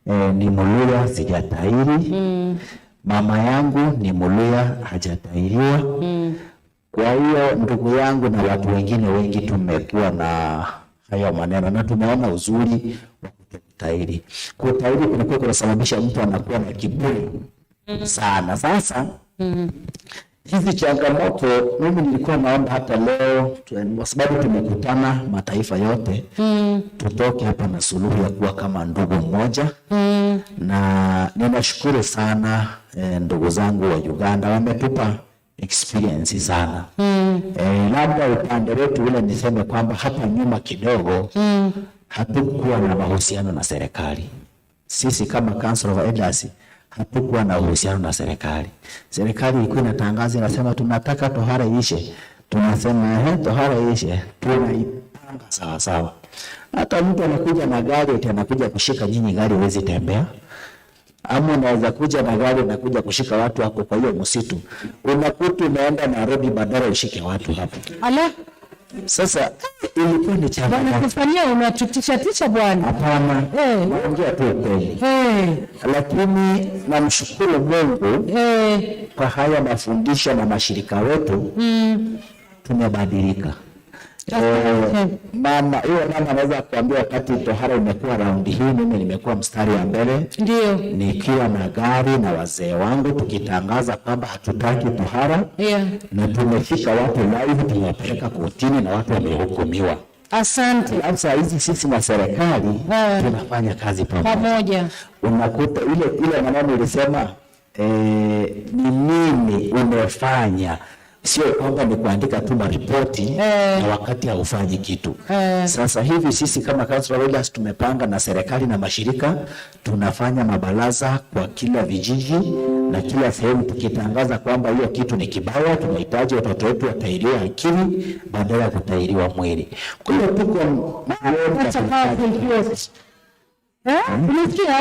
ni Muluya sijatahiri. Mama yangu ni Muluya hajatahiriwa. Kwa hiyo ndugu yangu na watu wengine wengi tumekuwa na hayo maneno na tumeona uzuri wa kutahiri. Kutahiri kunakuwa kunasababisha mtu anakuwa na kiburi sana. Sasa hizi changamoto mimi nilikuwa naomba hata leo kwa sababu tumekutana mataifa yote tutoke hapa na suluhu ya kuwa kama ndugu mmoja. Na ninashukuru sana ndugu zangu wa Uganda wametupa experience sana. Labda upande wetu ule niseme kwamba hapa nyuma kidogo hatukuwa na mahusiano na serikali. Sisi kama Council of Elders hatukuwa na uhusiano na serikali. Serikali ilikuwa inatangaza inasema tunataka tohara ishe. Tunasema tohara ishe, tunaipanga sawa sawa. Hata mtu anakuja na gari anakuja kushika nyinyi gari huwezi tembea. Ama unaweza kuja na gari na kuja kushika watu wako kwa hiyo msitu. Unakuta unaenda Nairobi badala ushike watu hapo. Ala. Sasa ilikuwa ni changamoto. Bwana kufanyia unatutisha bwana. Hapana. Naongea tu kweli. Lakini namshukuru Mungu kwa haya mafundisho na mashirika wetu tumebadilika. Mama anaweza kuambia wakati tohara imekuwa raundi hii mimi nimekuwa mstari wa mbele. Ndio. Nikiwa na gari na wazee wangu tukitangaza kwamba hatutaki tohara. Na tumefika watu live tumewapeleka kotini na watu wamehukumiwa. Asante. Sasa hizi sisi na serikali tunafanya kazi pamoja. Unakuta ile maneno ilisema ni nini umefanya, sio kwamba ni kuandika tu maripoti na wakati haufanyi kitu. Sasa hivi sisi kama Council of Elders tumepanga na serikali na mashirika tunafanya mabaraza kwa kila vijiji na kila sehemu tukitangaza kwamba hiyo kitu ni kibaya, tunahitaji watoto wetu watahiriwa akili badala ya kutahiriwa mwili. Kwa hiyo tuko unasikia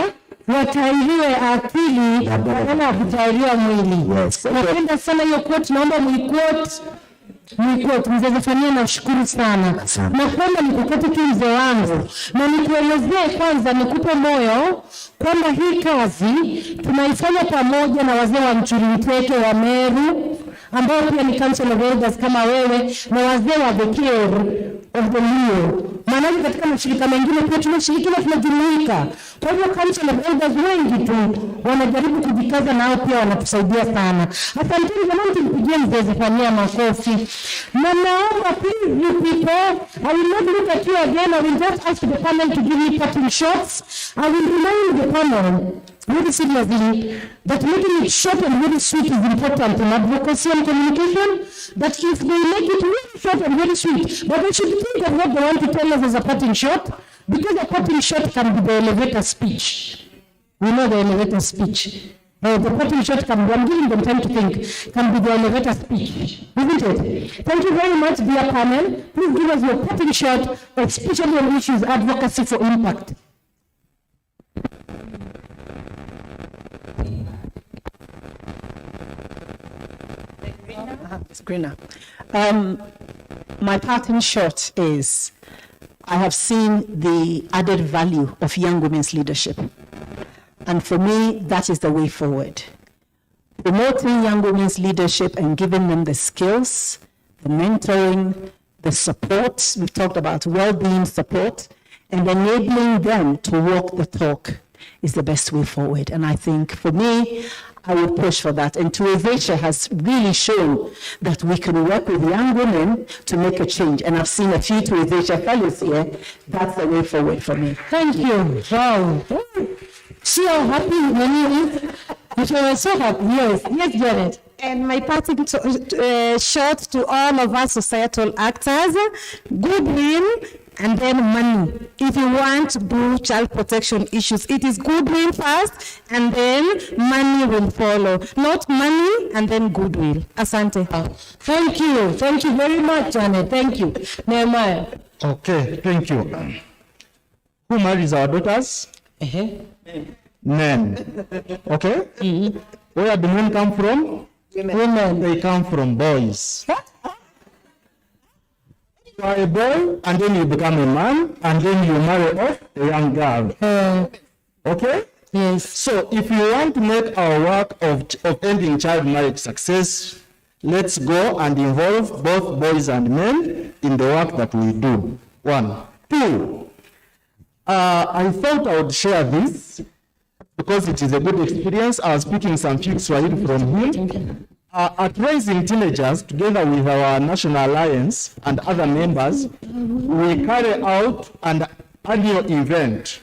watahiriwe akili badala ya kutahiriwa mwili. Napenda sana hiyo quote, naomba muiquote mzee Zefania, na shukuru sana. Na kwamba nikuketi tu mzee wangu na nikuelezee kwanza, nikupe moyo kwamba hii kazi tunaifanya pamoja na wazee wa Mchuriteke wa Meru ambao pia ni Council of Elders kama wewe na wazee wa Bekero of the Luo. Maana katika mashirika mengine pia tunashiriki na tunajumuika. Kwa hivyo Council of Elders wengi tu wanajaribu kujikaza nao pia wanatusaidia sana. Asanteni jamani, tupigie mzee Zefania makofi. Na naomba please you people, I will not look at you again. I will just ask the panel to give me parting shots. I will remind the panel very seriously that making it short and very sweet is important in advocacy and communication. That if they make it really short and very sweet, but they should think of what they want to tell us as a parting shot, because a parting shot can be the elevator speech. We know the elevator speech. The parting shot can be, I'm giving them time to think, can be the elevator speech, isn't it? Thank you very much, dear panel. Please give us your parting shot, especially on issues advocacy for impact. Screener. My parting shot is, I have seen the added value of young women's leadership. And for me, that is the way forward. Promoting young women's leadership and giving them the skills, the mentoring, the support, we've talked about well-being support, and enabling them to walk the talk is the best way forward. And I think for me, I will push for that. And Tuivasha has really shown that we can work with young women to make a change. And I've seen a few Tuivasha fellows here. That's the way forward for me. Thank you. Wow. See how happy when you were so happy. Yes, Janet. And my parting shot to all of us societal actors, goodwill and then money. If you want to do child protection issues, it is goodwill first and then money will follow. Not money and then goodwill. Asante. Thank you. Thank you very much, Janet. Thank you. Nehemiah. Okay, thank you. Who marries our daughters? Men. Okay? Where do men come from? Women. They come from boys. You are a boy, and then you become a man, and then you marry off a young girl. Okay? Yes. So if you want to make our work of ending child marriage success, let's go and involve both boys and men in the work that we do. 1. 2, I thought I would share this because it is a good experience. I was speaking some few Swahili from him. At Raising Teenagers, together with our National Alliance and other members, we carry out an annual event,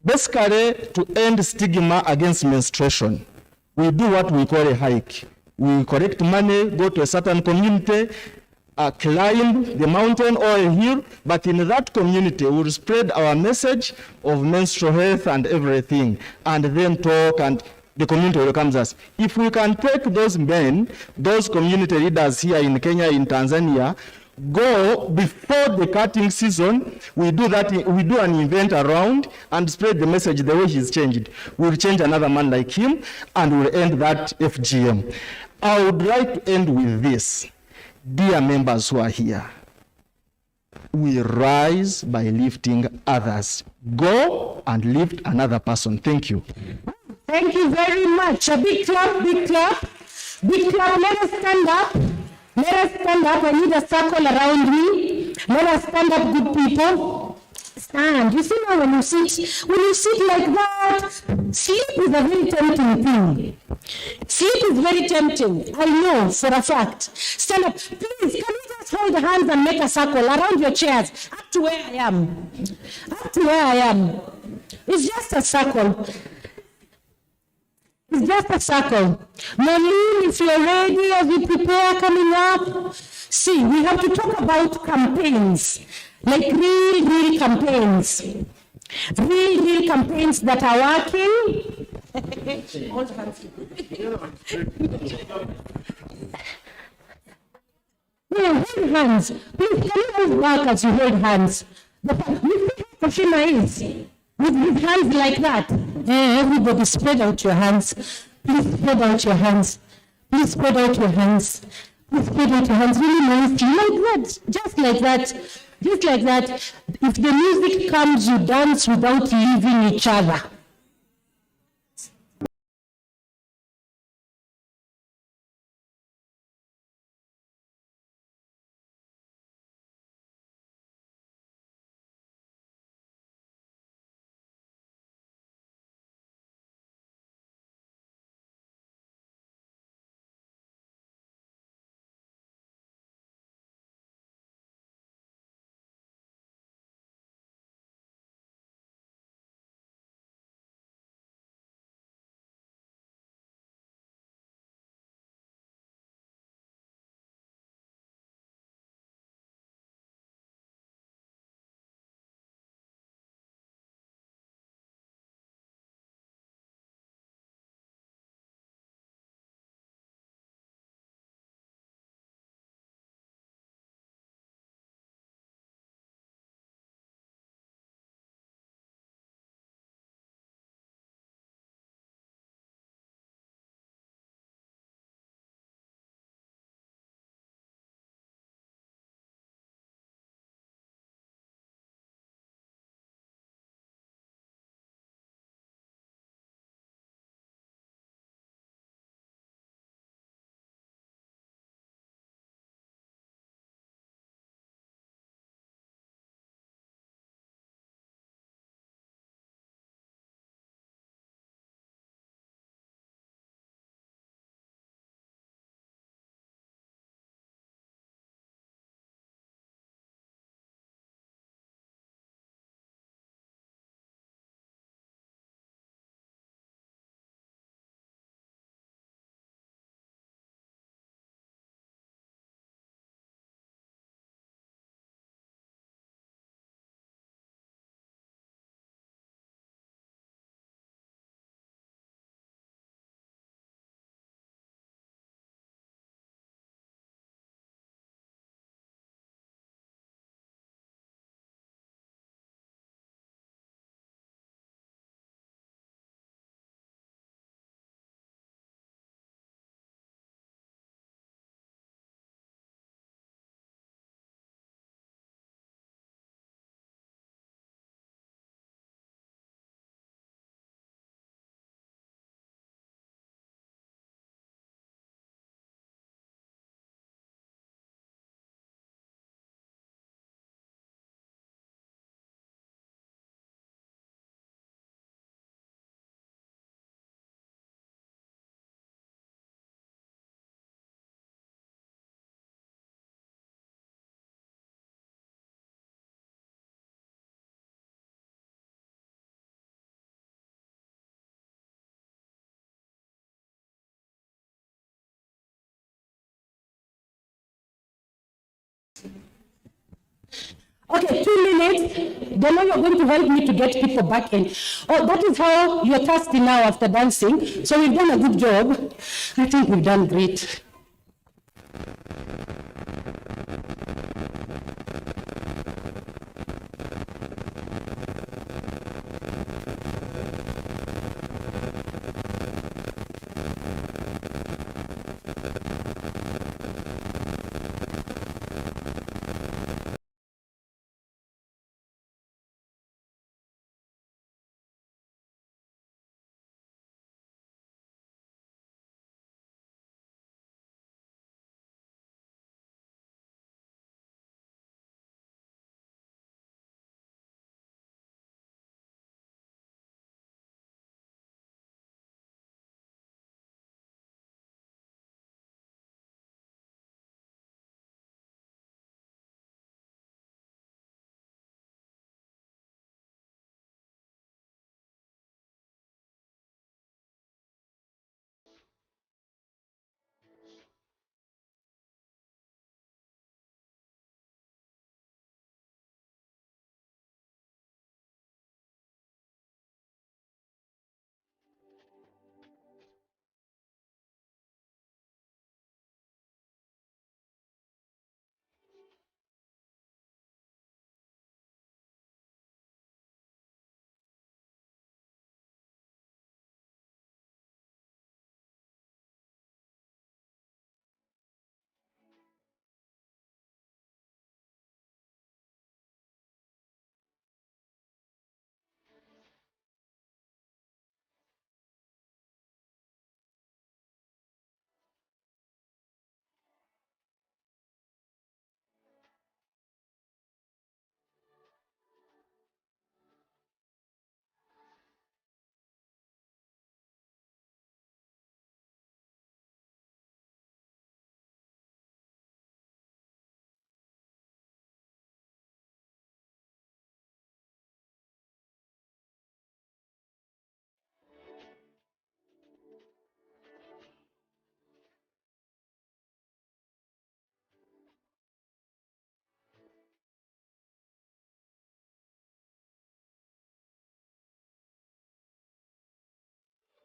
basically to end stigma against menstruation. We do what we call a hike. We collect money, go to a certain community, climb the mountain or a hill, but in that community we'll spread our message of menstrual health and everything, and then talk, and the community welcomes us. If we can take those men, those community leaders here in Kenya, in Tanzania, go before the cutting season, we do an event around and spread the message the way he's changed. We'll change another man like him and we'll end that FGM. I would like to end with this. Dear members who are here, we rise by lifting others. Go and lift another person. Thank you. Thank you very much. A big clap, big clap. Big clap. Let us stand up. Let us stand up. I need a circle around me. Let us stand up, good people. Stand. You see now when you sit like that, sleep is a very tempting thing. Sleep is very tempting. I know for a fact. Stand up. Please, can you just hold hands and make a circle around your chairs up to where I am? Up to where I am. It's just a circle. It's just a circle. Nolene, if you're ready, as we prepare coming up, see, we have to talk about campaigns, like real campaigns. Real campaigns that are working. Hold hands. Yeah, hold hands. Please, can you move back as you hold hands? Kashima is. With hands like that. Everybody spread out your hands. Please spread out your hands. Please spread out your hands. Please spread out your hands really nicely. Like that. Just like that. Just like that. If the music comes, you dance without leaving each other. Okay, 2 minutes. Then now you're going to help me to get people back in. Oh, that is how you're thirsty now after dancing. So we've done a good job. I think we've done great.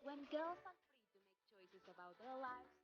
When girls are free to make choices about their lives,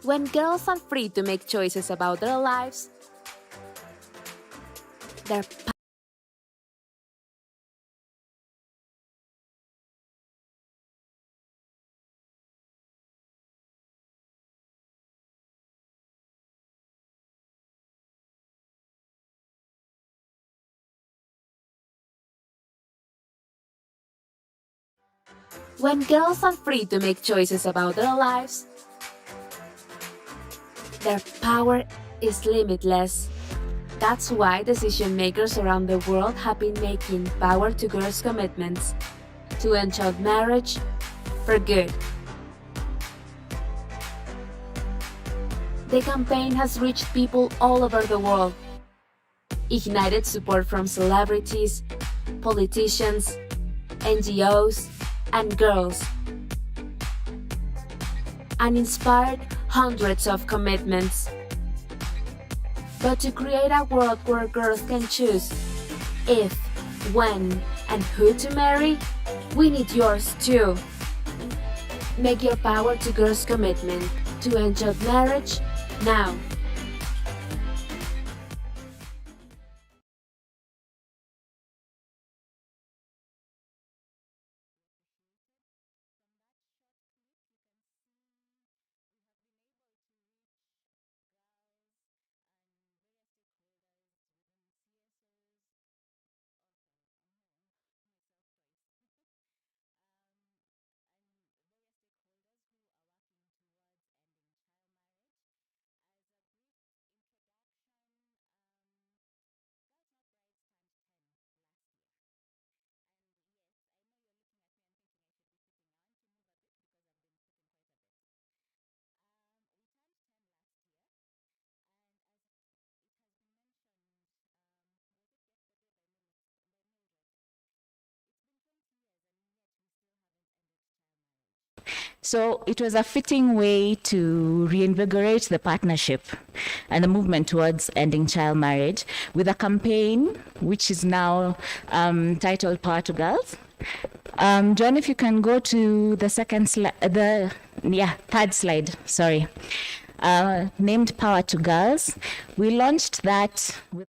When girls are free to make choices about their lives, their When girls are free to make choices about their lives, their power is limitless. That's why decision makers around the world have been making power to girls commitments to end child marriage for good. The campaign has reached people all over the world, ignited support from celebrities, politicians, NGOs, and girls, and inspired hundreds of commitments. But to create a world where girls can choose if, when, and who to marry, we need yours too. Make your power to girls' commitment to end child marriage now. So it was a fitting way to reinvigorate the partnership and the movement towards ending child marriage with a campaign which is now titled Power to Girls. John, if you can go to the third slide, sorry. Named Power to Girls. We launched that with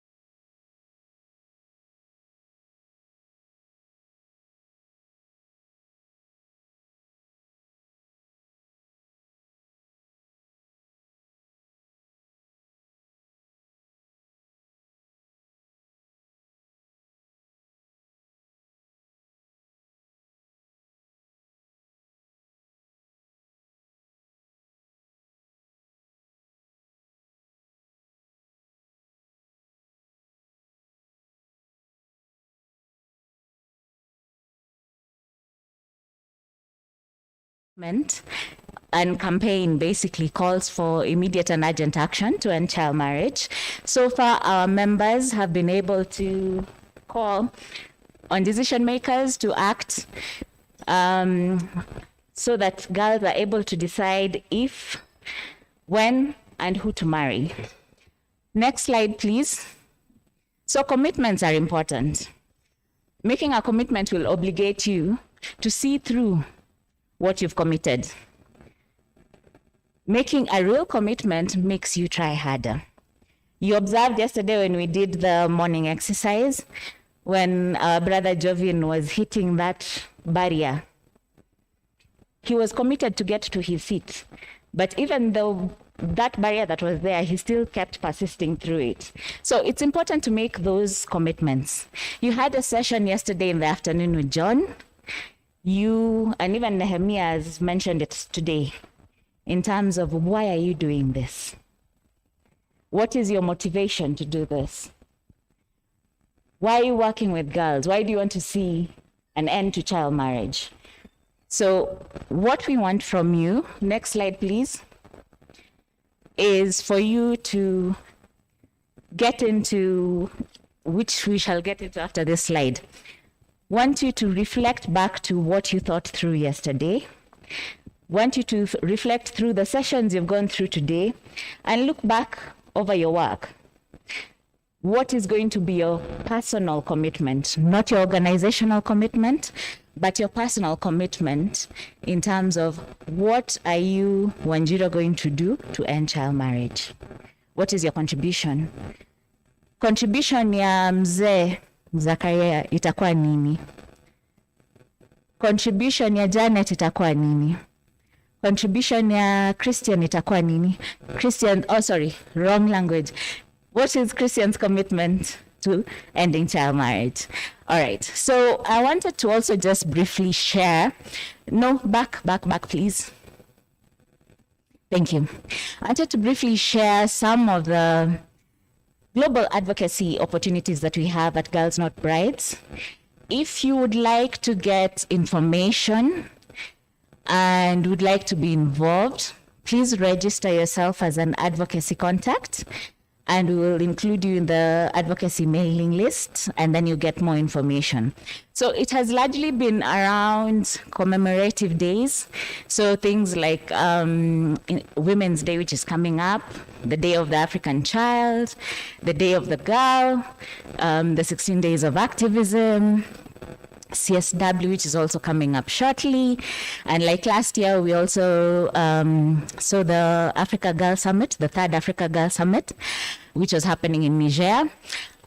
and campaign basically calls for immediate and urgent action to end child marriage. So far, our members have been able to call on decision makers to act so that girls are able to decide if, when, and who to marry. Next slide, please. So commitments are important. Making a commitment will obligate you to see through what you've committed. Making a real commitment makes you try harder. You observed yesterday when we did the morning exercise, when our brother Jovin was hitting that barrier. He was committed to get to his seat, but even though that barrier that was there, he still kept persisting through it. So it's important to make those commitments. You had a session yesterday in the afternoon with John. You, and even Nehemiah has mentioned it today, in terms of why are you doing this? What is your motivation to do this? Why are you working with girls? Why do you want to see an end to child marriage? So what we want from you, next slide please, is for you to get into, which we shall get into after this slide. Want you to reflect back to what you thought through yesterday. Want you to reflect through the sessions you've gone through today and look back over your work. What is going to be your personal commitment, not your organizational commitment, but your personal commitment in terms of what are you, Wanjiru, going to do to end child marriage? What is your contribution? Contribution ya mzee Zakaria itakuwa nini? Contribution ya Janet itakuwa nini? Contribution ya Christian itakuwa nini? Christian, oh sorry, wrong language. What is Christian's commitment to ending child marriage? All right, so I wanted to also just briefly share, no, back, please. Thank you. I wanted to briefly share some of the global advocacy opportunities that we have at Girls Not Brides. If you would like to get information and would like to be involved, please register yourself as an advocacy contact, and we will include you in the advocacy mailing list, and then you get more information. So it has largely been around commemorative days. So things like Women's Day, which is coming up, the Day of the African Child, the Day of the Girl, the 16 Days of Activism, CSW, which is also coming up shortly. And like last year, we also saw the Africa Girl Summit, the third Africa Girl Summit, which was happening in Niger.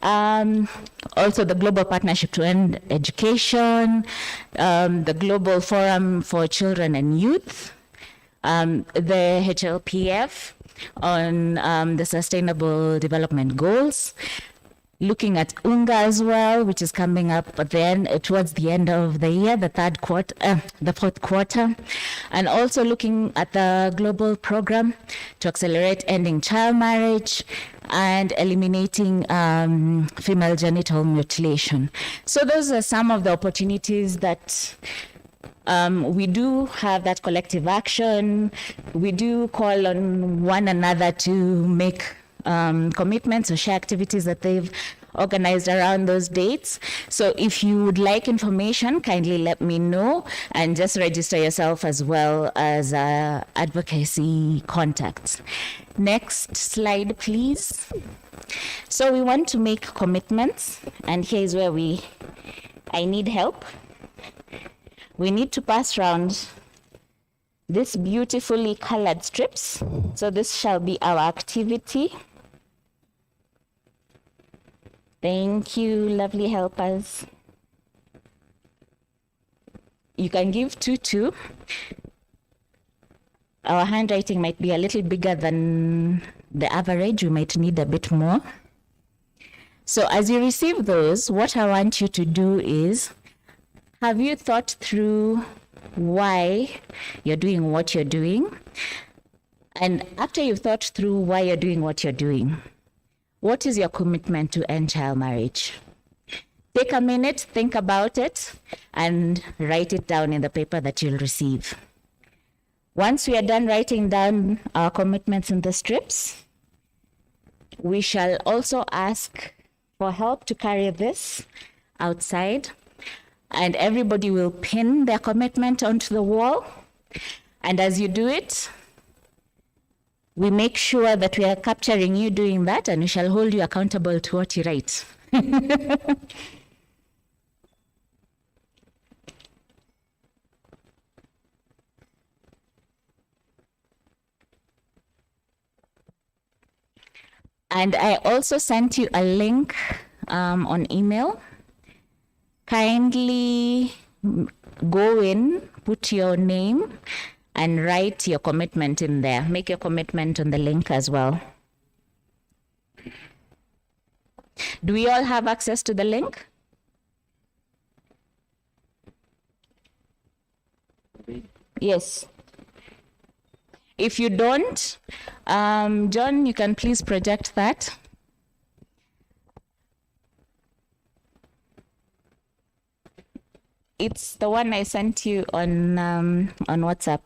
Also the Global Partnership to End Education, the Global Forum for Children and Youth, the HLPF on the Sustainable Development Goals, looking at UNGA as well, which is coming up then towards the end of the year, the fourth quarter, and also looking at the global program to accelerate ending child marriage and eliminating female genital mutilation. So those are some of the opportunities that we do have that collective action. We do call on one another to make commitments or share activities that they've organized around those dates. So if you would like information, kindly let me know and just register yourself as well as advocacy contacts. Next slide, please. So we want to make commitments, and here's where I need help. We need to pass around these beautifully colored strips. So this shall be our activity. Thank you, lovely helpers. You can give 2. Our handwriting might be a little bigger than the average. We might need a bit more. So as you receive those, what I want you to do is, have you thought through why you're doing what you're doing? And after you've thought through why you're doing what you're doing, what is your commitment to end child marriage? Take a minute, think about it, and write it down in the paper that you'll receive. Once we are done writing down our commitments in the strips, we shall also ask for help to carry this outside, and everybody will pin their commitment onto the wall. And as you do it, we make sure that we are capturing you doing that, and we shall hold you accountable to what you write. And I also sent you a link on email. Kindly go in, put your name, and write your commitment in there. Make your commitment on the link as well. Do we all have access to the link? Yes. If you don't, John, you can please project that. It's the one I sent you on WhatsApp.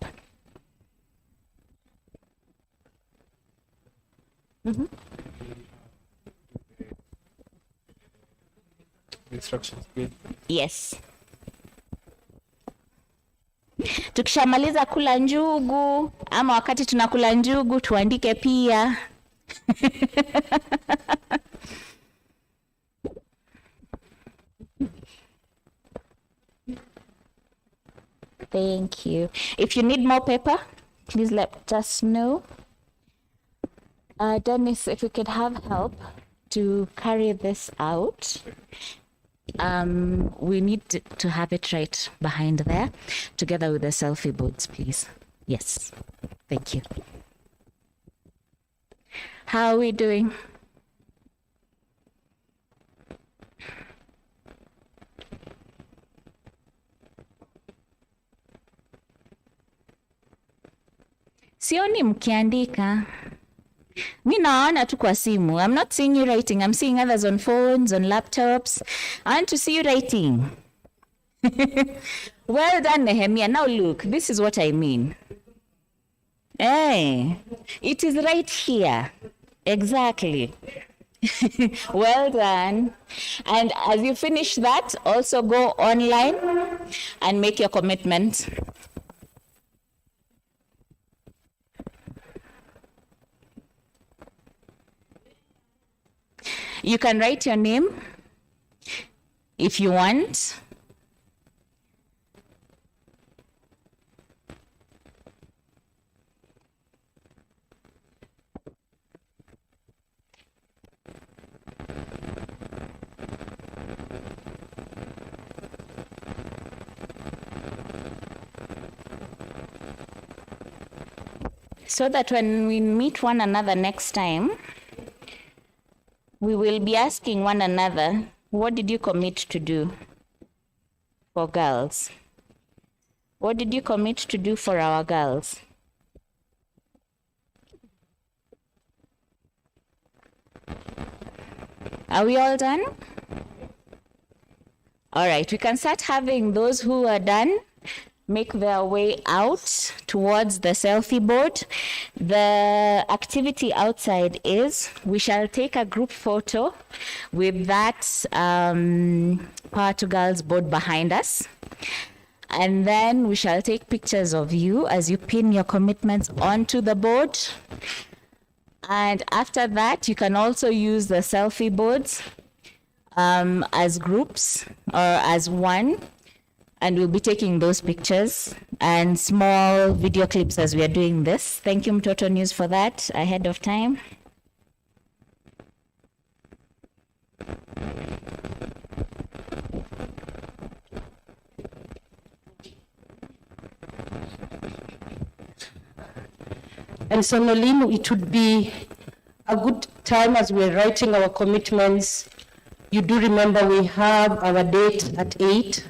Mm-hmm. Instructions. Yes. Tukishamaliza kula njugu ama wakati tunakula njugu tuandike pia. Thank you. If you need more paper, please let us know. Dennis, if we could have help to carry this out. We need to have it right behind there, together with the selfie boards, please. Yes, thank you. How are we doing? Sioni mkiandika. Mi naona tu kwa simu. I'm not seeing you writing. I'm seeing others on phones, on laptops. I want to see you writing. Well done, Nehemiah. Now look, this is what I mean. Hey, it is right here. Exactly. Well done. And as you finish that, also go online and make your commitment. You can write your name if you want. So that when we meet one another next time, we will be asking one another, what did you commit to do for girls? What did you commit to do for our girls? Are we all done? All right, we can start having those who are done make their way out towards the selfie board. The activity outside is we shall take a group photo with that Power to Girls board behind us. And then we shall take pictures of you as you pin your commitments onto the board. And after that, you can also use the selfie boards as groups or as one. And we'll be taking those pictures and small video clips as we are doing this. Thank you, Mtoto News, for that ahead of time. And so, Nolene, it would be a good time as we're writing our commitments. You do remember we have our date at 8.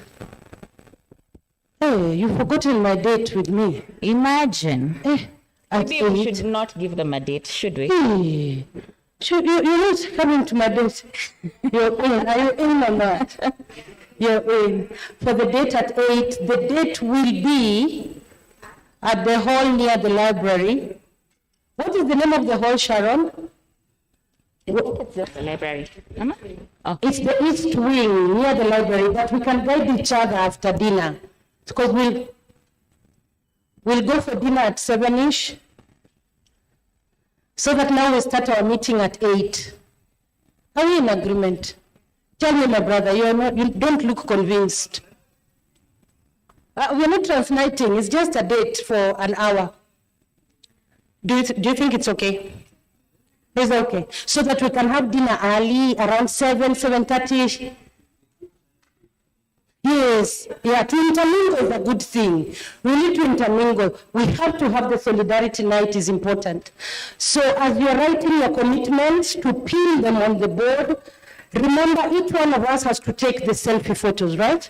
Hey, you've forgotten my date with me. Imagine. At Maybe we 8. should not give them a date, should we? Hey, you're not coming to my date. You're in. Are you in or not? You're in. For the date at 8, the date will be at the hall near the library. What is the name of the hall, Sharon? I think it's just the library. Mama? Oh. It's the east wing near the library, but we can guide each other after dinner. Because we'll go for dinner at 7-ish. So that now we start our meeting at 8. Are we in agreement? Tell me, my brother, you don't look convinced. We're not transnighting, it's just a date for an hour. Do you think it's okay? It's okay. So that we can have dinner early, around 7:30. Yes, yeah, to intermingle is a good thing. We need to intermingle. We have to have the solidarity night is important. So as you're writing your commitments to pin them on the board, remember each one of us has to take the selfie photos, right?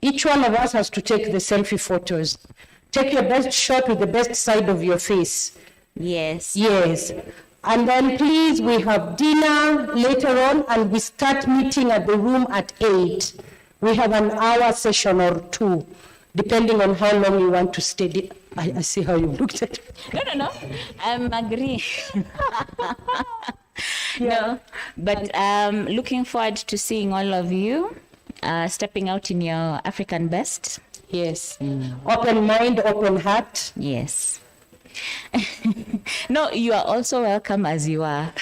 Each one of us has to take the selfie photos. Take your best shot with the best side of your face. Yes. Yes. And then please, we have dinner later on and we start meeting at the room at 8. We have an hour session or 2, depending on how long you want to stay. I see how you looked at me. No. I'm agree. No, but looking forward to seeing all of you stepping out in your African best. Yes. Open mind, open heart. Yes. No, you are also welcome as you are.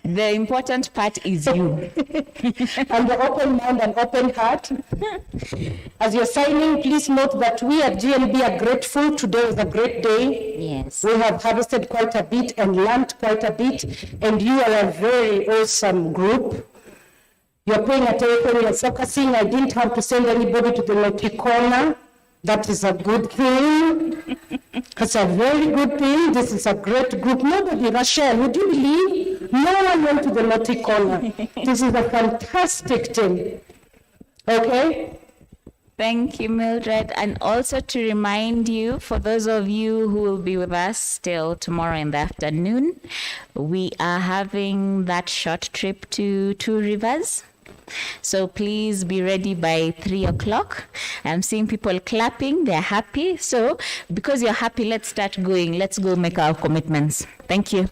The important part is you. And the open mind and open heart. As you're signing, please note that we at GNB are grateful. Today was a great day. Yes. We have harvested quite a bit and learned quite a bit, and you are a very awesome group. You're paying attention, you're focusing. I didn't have to send anybody to the naughty corner. That is a good thing. It's a very good thing. This is a great group. Nobody, Rachel, would you believe? No one went to the naughty corner. This is a fantastic thing. Okay? Thank you, Mildred. And also to remind you, for those of you who will be with us till tomorrow in the afternoon, we are having that short trip to Two Rivers. So please be ready by 3 o'clock. I'm seeing people clapping. They're happy. So because you're happy, let's start going. Let's go make our commitments. Thank you.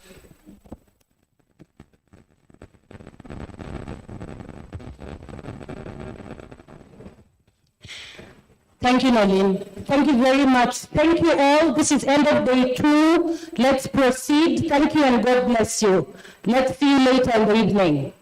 Thank you, Nolene. Thank you very much. Thank you all. This is end of day 2. Let's proceed. Thank you and God bless you. Let's see you later in the evening.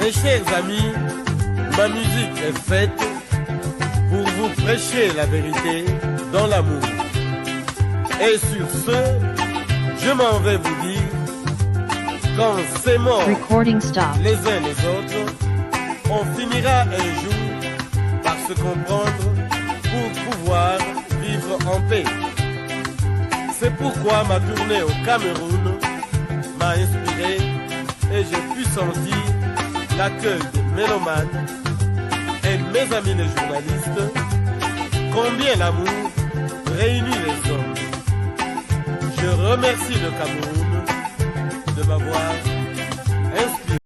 Mes chers amis, ma musique est faite pour vous prêcher la vérité dans l'amour. Et sur ce, je m'en vais vous dire, quand c'est mort les uns les autres, on finira un jour par se comprendre pour pouvoir vivre en paix. C'est pourquoi ma tournée au Cameroun m'a inspiré et j'ai pu sentir l'accueil des mélomanes et mes amis les journalistes, combien l'amour réunit les hommes. Je remercie le Cameroun de m'avoir